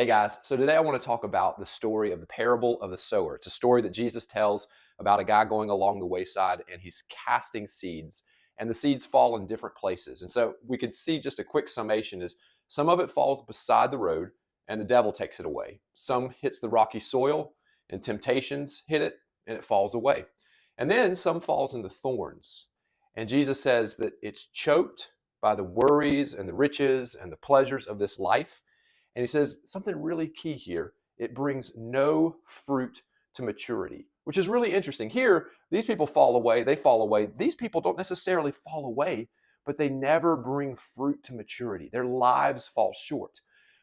Hey guys, so today I want to talk about the story of the parable of the sower. It's a story that Jesus tells about a guy going along the wayside and he's casting seeds, and the seeds fall in different places. And so we could see just a quick summation is some of it falls beside the road and the devil takes it away. Some hits the rocky soil and temptations hit it and it falls away. And then some falls in the thorns. And Jesus says that it's choked by the worries and the riches and the pleasures of this life. And he says something really key here. It brings no fruit to maturity, which is really interesting. Here, these people fall away, they fall away. These people don't necessarily fall away, but they never bring fruit to maturity. Their lives fall short.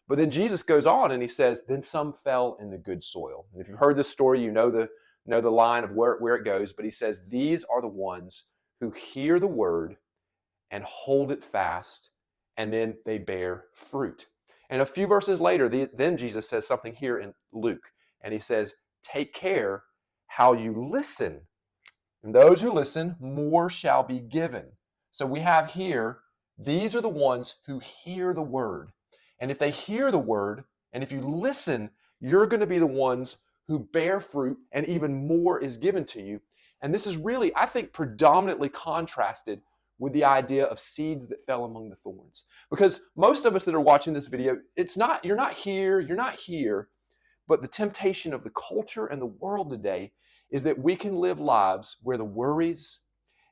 But then Jesus goes on and he says, then some fell in the good soil. And if you've heard this story, you know the line of where it goes. But he says, these are the ones who hear the word and hold it fast, and then they bear fruit. And a few verses later, then Jesus says something here in Luke, and he says, take care how you listen. And those who listen, more shall be given. So we have here, these are the ones who hear the word. And if they hear the word, and if you listen, you're going to be the ones who bear fruit, and even more is given to you. And this is really, I think, predominantly contrasted with the idea of seeds that fell among the thorns. Because most of us that are watching this video, you're not here, but the temptation of the culture and the world today is that we can live lives where the worries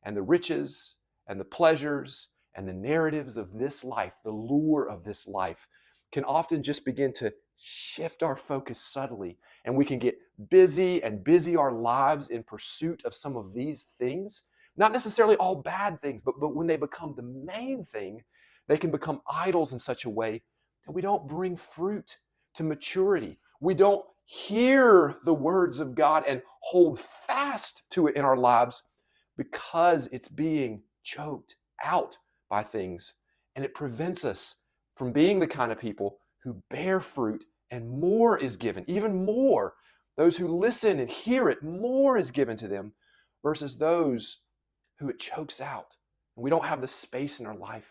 and the riches and the pleasures and the narratives of this life, the lure of this life, can often just begin to shift our focus subtly. And we can get busy and busy our lives in pursuit of some of these things. Not necessarily all bad things, but when they become the main thing, they can become idols in such a way that we don't bring fruit to maturity. We don't hear the words of God and hold fast to it in our lives because it's being choked out by things. And it prevents us from being the kind of people who bear fruit and more is given, even more. Those who listen and hear it, more is given to them versus those who it chokes out. And we don't have the space in our life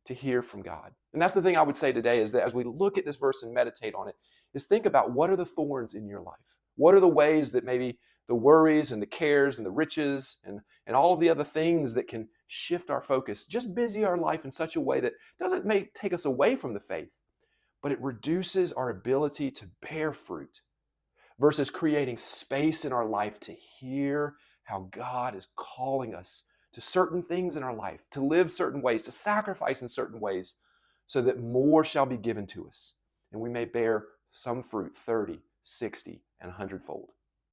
to hear from God. And that's the thing I would say today is that as we look at this verse and meditate on it, is think about what are the thorns in your life? What are the ways that maybe the worries and the cares and the riches and all of the other things that can shift our focus, just busy our life in such a way that doesn't take us away from the faith, but it reduces our ability to bear fruit versus creating space in our life to hear how God is calling us to certain things in our life, to live certain ways, to sacrifice in certain ways, so that more shall be given to us, and we may bear some fruit 30, 60, and 100-fold.